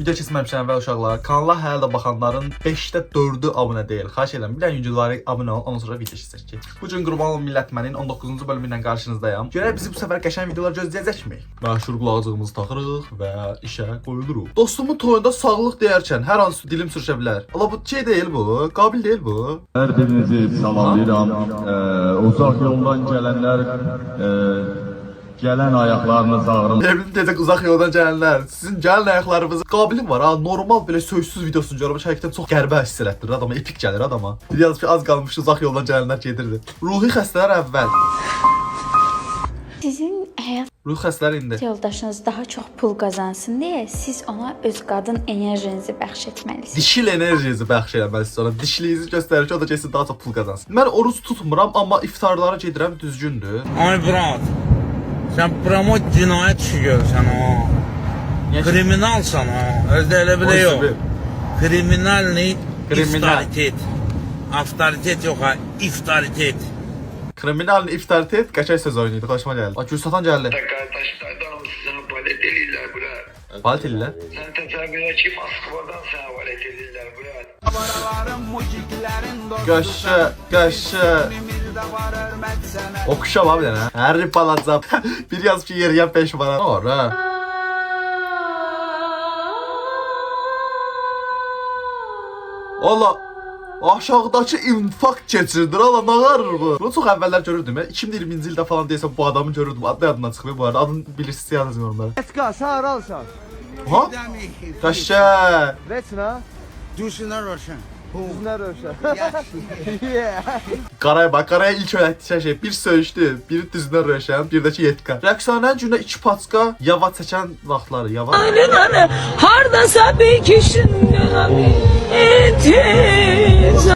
Video keçməmişəm və uşaqlar, kanala hələ də baxanların 5də 4'ü abunə deyil. Xahiş edirəm, bir dənə yüngülvari abunə ol, ondan sonra video keçsək. Bu gün Qurban olun millətmənin 19-cu bölümü ilə qarşınızdayım. Görək bizi bu səfər qəşəng videolar gözləyəcəkmi? Məşhur qulağızığımızı taxırıq və işə qoyuluruq. Dostumun toyunda sağlıq deyərkən hər an dilim sürüşə bilər. Ala bu şey deyil bu, qabil deyil bu. Hər birinizi salamlayıram. Uzaq yoldan gələnlər, gələn ayaqlarınız ağrım. Evlin deyəcək uzaq yoldan gələnlər. Sizin gələn ayaqlarınızı qabilim var ha. Normal belə söysüz videosunu görürəm. Həqiqətən çox qəribə hiss elətdirir adama, epik gəlir adama. Bir yazıb ki, az qalmış uzaq yoldan gələnlər gedirdi. Ruhi xəstələr əvvəl. Sizin həyat Ruhi xəstələr indi. yoldaşınız daha çox pul qazansın deyə siz ona öz qadın enerjinizi bəxş etməlisiniz. Dişil enerjinizi bəxş eləməlisiniz ona. Dişliyinizi göstərir ki, o da gəlsin daha çox pul qazansın. Mən oruç tutmuram, amma iftarlara gedirəm, düzgündür. Ay brat, sen promot cinayet işi görürsən ha. Niyə? Kriminalsan ha. Özde elə bir de yok. Kriminal ne? Kriminal. İftaritet. Avtoritet yok ha. İftaritet. Kriminal iftartet qəşəng söz oyunu idi, xoşuma gəldi. Gül satan gəldi. Qardaşlardan sana valet edirlər bura. Valet edirlər. Sən təsəvvür et ki, Moskvadan sənə valet edirlər bura. Qəşə. Oxşam abi dənə. Hər balacam. Bir yazıb ki, yeriyən 5 bana. Ne var ha? Allah. Aşağıdakı infarkt keçirdir. Allah nə qarır bu? Bunu çox əvvəllər görürdüm. 2020-ci ildə falan deyəsəm bu adamı görürdüm. Adı yadımdan çıxmıyor bu arada. Adını bilirsiniz yazın yorumlara. Let's sağır alsan. Ha? Qəşə. Let's Düşünler Roşen. Düzünə rövşən. Yeah. Qaraya bax, qaraya ilk öyrətdiyi şey bir söyüşdü, biri düzünə röşən, bir də ki yetka. Rəqsanənin günə 2 paçka yava çəkən vaxtları, yava. Hardasa bir kişinin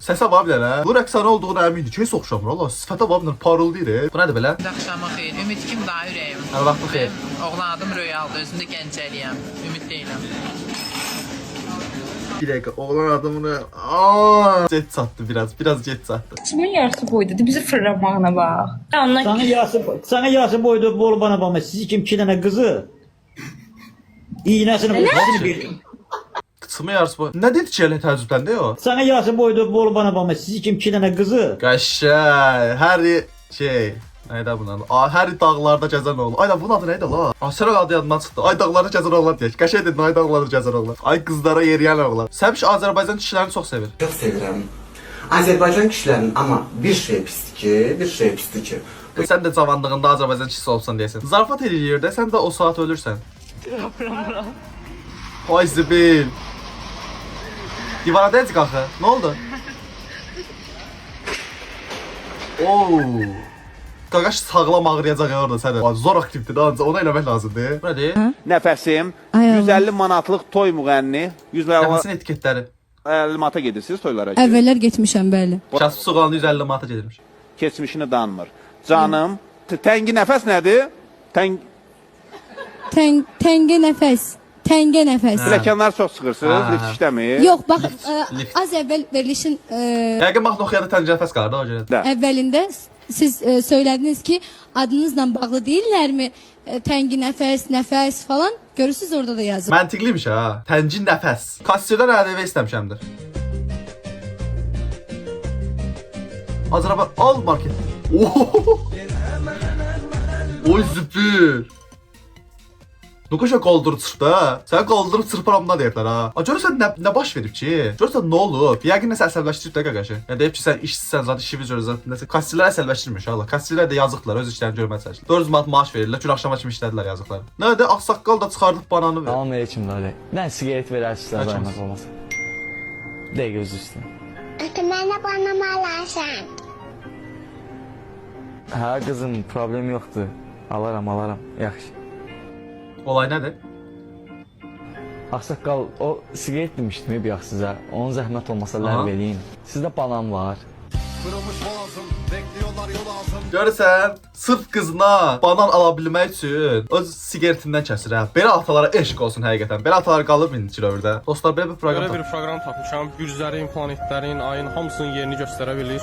Səsə var bir dənə. Bu rəqsanə olduğuna əmindir. Heç oxşamır Allah. Sifətə var bir parıldayır. Bu nədir belə? Axşama xeyir. Ümid kim daha ürəyim. Hər vaxtın xeyir. Oğlan adım Röyaldır. Özümdə Gəncəliyəm. Ümid deyiləm. Bir dəqiqə, oğlan adımını... Aaaa! Get çatdı biraz get çatdı. Kimin yarısı boydadır? Bizi fırlamağına bax. Ondan Sana yası boydu bol bana bana. Siz kim 2 tane kızı? İğnesini boydu bir. Kısmı yarısı bu. Nə dedi ki elə təəccübləndi o? Sana yası boydu bol bana bana. Siz kim 2 tane kızı? Qəşəng. Hər şey... Nəydə bunlar? Hər dağlarda gəzən oğlan. Ay da bunun adı nəydi la? Asıra adı yadımdan çıxdı. Ay dağlarda gəzən oğlan deyək. Qəşəng dedin, ay dağlarda gəzən oğlan. Ay qızlara yeriyən oğlan. Səbiş Azərbaycan kişilərini çox sevir. Çox sevirəm. Azərbaycan kişilərinin amma bir şey pisdir ki. Sən də cavanlığında Azərbaycan kişisi olsan deyəsən. Zarafat eləyir də, sən də o saat ölürsən. Ay zibil. Divara deyəcək axı. Nə oldu? Oo. Qaqaş sağlam ağrıyacaq ya orada sənə. Zor aktivdir da, ona eləmək lazımdır. Bu nədir? Nəfəsim 150 manatlıq toy müğənni. 100 Nəfəsin etiketləri. 50 manata gedirsiniz toylara. Əvvəllər getmişəm bəli. Kasıb soğanlı 150 manata gedirmiş. Keçmişini danmır. Canım, təngi nəfəs nədir? Təngə nəfəs. Təngə nəfəs. Pilləkənlər çox çıxırsınız, lift işləmir. Yox, bax, lift. az əvvəl verilişin Yəqin mahnı oxuyanda təncə nəfəs qalır da o görə. əvvəlində siz söylədiniz ki, adınızla bağlı deyillərmi? Təngi nəfəs falan. Görürsüz orada da yazır. Məntiqliymiş ha. Təncin nəfəs. Kassirdən ƏDV istəmişəmdir. Azərbaycan al market. Oy züpür. Nuquşa qaldırıb çırpdı ha. Sən qaldırıb çırparamdan deyiblər ha. Görürsən nə baş verib ki? Görürsən nə olub? Yəqin nəsə əsəbləşdirib də qaqaşı. Yəni deyib ki, sən işsizsən, zaten işimiz görürsən. Nəsə kassirlər əsəbləşdirmiş Allah. Kassirlər də yazıqlar, öz işlərini görməyə çalışırlar. 400 manat maaş verirlər, gün axşama kimi işlədilər yazıqlar. Nədir? Ağsaqqal da çıxardıb bananı ver. Tamam kim öyle. Ben sigaret verersin zahmet olmasa. De göz üstüne. Mənə banama alarsan. Ha kızım problem yoktu. Alaram. Yaxşı. Olay nədir? Ağsaqqal o sigaret demiştim bir yax sizə. Onun zəhmət olmasa lərv eləyin. Sizdə banan var. Görürsən, sırf qızına banan ala bilmək üçün öz sigaretindən kəsir hə. Belə atalara eşq olsun həqiqətən. Belə atalar qalıb indi dövrdə. Dostlar belə bir proqram. Belə bir proqram tapmışam. Güzlərin, planetlərin, ayın hamısının yerini göstərə bilir.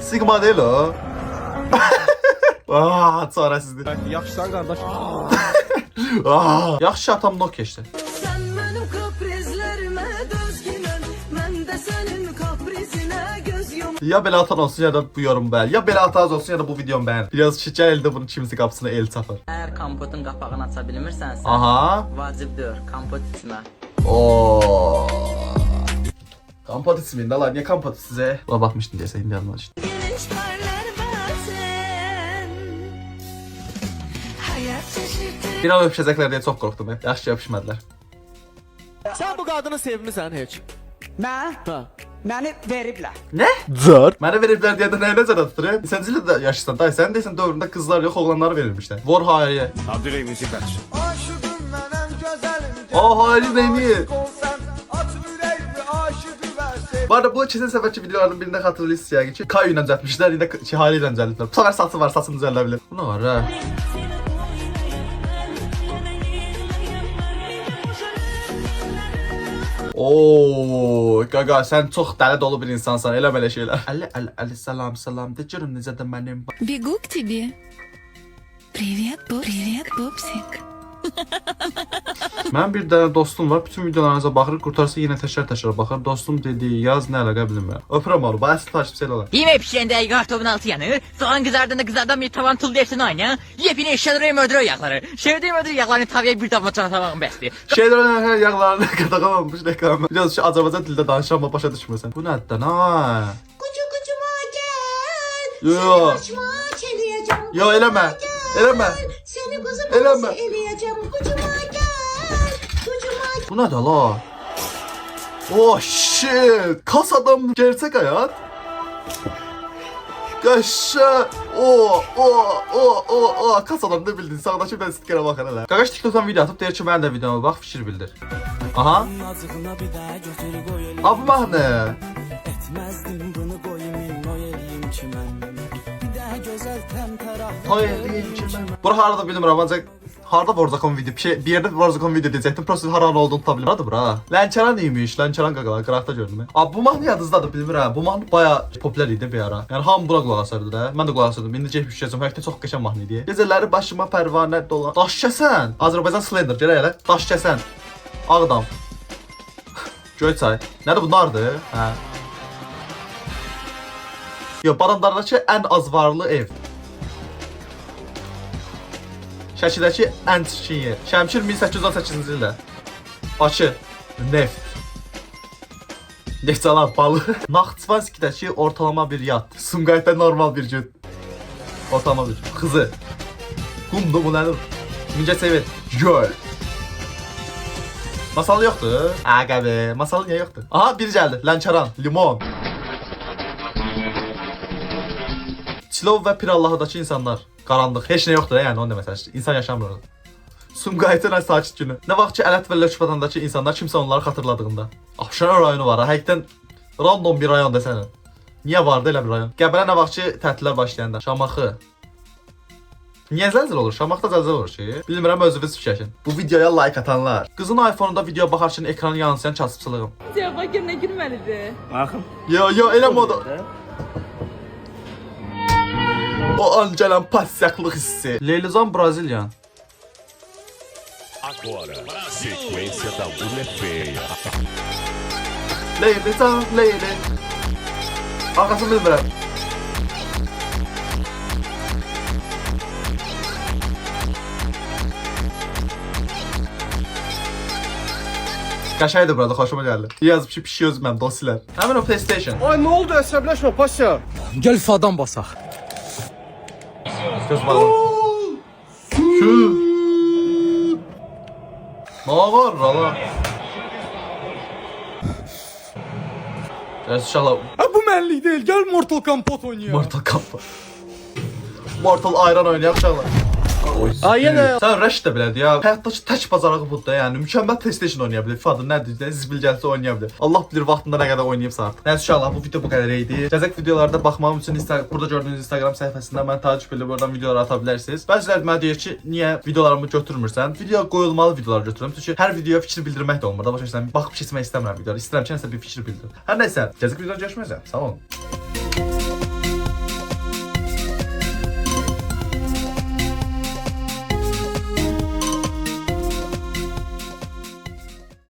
Sigma deyil o. Çarəsizdir. Yaxşısan qardaş. Yaxşı atam Nokia işte. Sen benim kaprizlerime dözgünən, mən də sənin kaprizinə göz yum. Ya belə atan olsun ya da bu yorum beğen. Ya belə atanız olsun ya da bu videomu beğen. Biraz şikayet elde bunun kimisi kapısına el çapır. Eğer kompotun kapağını aça bilmirsən, Aha. vacibdir kompot içmə. Oo. Kampot isminde lan niye kampot size? Buna bakmıştın diye senin yanına işte. Bir an öpüşecekler diye çok korktum hep. Yaşça öpüşmediler. Sen bu qadını sevmisən heç? Mən? Məni veriblər. Ne? Zor. Mənə veriblər diye de neye nəzər atırım? Sen zili de yaşlısan dayı sen deysən dövründə kızlar yok oğlanlar verilmişler. Vor hayriye. Abdüley müzik aç. O hayri beni. Bu arada bu çizim seferçi videolarının birinde hatırlıyorsunuz ya ki Kayu ile düzeltmişler yine haliyle düzeltmişler. Bu sefer satı var satın düzeltebilir. Bu ne var ha? Oo, gaga sen çok deli dolu bir insansan elə belə şeyler. Ali salam de görüm necə də mənim. Бегу к тебе. Привет, Бобсик. Mənim bir dənə dostum var, bütün videolarınıza baxır, qurtarsa yenə təkrar baxır. Dostum dediyi yaz nə əlaqə bilmirəm. Öpürəm onu, bayağı takipçiler olur. Yemek pişirende kartopun altı yanı, soğan kızardığında kızardan bir tavan tuz dersin aynı, yepyeni eşyaları öldürüyor yağları. Sevdiğim öldürüyor yağlarını tavaya bir defa tamamın besli. Şeyler her yağlarını qadağan olmuş reklamı. Biraz şu Azərbaycan dildə danışan amma başa düşmürsən. Bu nədən ha? Kucuma gel. Yo. Çeleyeceğim. Yo eləmə. Eləmə. Seni kızım Eləmə. eleyeceğim. Kucuma gel. Kucuma Bu nədir la? Oh shit. Kas adam gerçek hayat. Qaşa. Kas adam ne bildin? Sağdakı ben stikere bakın hele. Qaqaş TikTok'dan video atıp deyir ki mən də videoma bax fikir bildir. Aha. Abi mahnı. Bura harada bilmirəm ancaq harda Warzone video bir yerde Warzone video deyəcəkdim. Prosta haran olduğunu tuta bilmirəm. Hadi bura. Lənkəran imiş. Lənkəran qaqalar qıraqda gördüm. Abi bu mahnı yadınızdadır bilmirəm. Bu mahnı baya popüler idi bir ara. Yəni hamı bura qulaq asardı da. Mən də qulaq asardım. İndi getmiş gəzəm. Həqiqətən çox qəşəng mahnı idi. Gecələri başıma pərvanə dolan. Daş kəsən. Azərbaycan Slender gələ elə. Daş kəsən. Ağdam. Göyçay. Nədir bunlardır? Hə. Yo, Baranlardakı ən az varlı ev. Şəkidəki ən çirkin yer. Şəmkir 1818-ci ildə. Bakı. Neft. Neftçalar balı. Naxçıvanskidəki ortalama bir yat. Sumqayıtda normal bir gün. Ortalama bir gün. Kızı. Qumdu bu nədir? Mingəçevir. Göl. Masalı yoxdur. Əqəbi. Masalı niyə yoxdur? Aha biri gəldi. Lənkəran. Limon. Çilov və Pirallahıdakı insanlar. Qaranlıq. Heç nə yoxdur yəni onu deməsən. İnsan yaşamır orada. Sumqayıtın ən sakit günü. Nə vaxt ki Ələt və Lökbətandakı insanlar kimsə onları xatırladığında. Abşeron rayonu var ha. Həqiqətən random bir rayon desənə. Niyə vardı elə bir rayon? Qəbələ nə vaxt ki tətillər başlayanda. Şamaxı. Niyə zəlzələ olur? Şamaxda zəlzələ olur ki. Bilmirəm özünüz fikirləşin. Bu videoya like atanlar. Qızın iPhone-unda video baxarkən ekranı yansıyan kasıbçılığım. Cevap yerine girmelidir. Baxın. Yo elə moda. O an gələn pasiyaklıq hissi. Leylizan Brazilian. Agora, sequência da mulher feia. Leylizan, Leyli. Arkasını bilmirəm. Qəşəydi burada, xoşuma gəldi. Yazıb ki, pişiyoruz mən, dosilər. Həmin o PlayStation. Ay ne oldu əsəbləşmə Pasya? Gəl fadan basaq. Göz balı. Şu. Ne var rala? Gəl uşaqlar. Bu mənlik deyil. Gəl Mortal Kombat oynayaq. Mortal Kombat. Mortal ayran oynayaq uşaqlar. Ay yenə. Sən Rush da belədir ya. Həyatdakı tək bacarığı budur da, yəni mükəmməl PlayStation oynaya bilir. FIFA-dır, nədir, zibil gəlsə oynaya bilir. Allah bilir vaxtında nə qədər oynayıbsa artıq. Nəysə uşaqlar, bu video bu qədər idi. Gələcək videolarda baxmağım üçün burada gördüyünüz Instagram səhifəsindən məni takip edib oradan videolar ata bilərsiniz. Bəziləri mənə deyir ki, niyə videolarımı götürmürsən? Video qoyulmalı videolar götürürəm. Çünki hər videoya fikir bildirmək də olmur da. Başa düşürsən, baxıb keçmək istəmirəm videoları. İstəyirəm ki, nəsə bir fikir bildirim. Hər nəysə, gələcək videoda görüşmək üzrə. Sağ olun.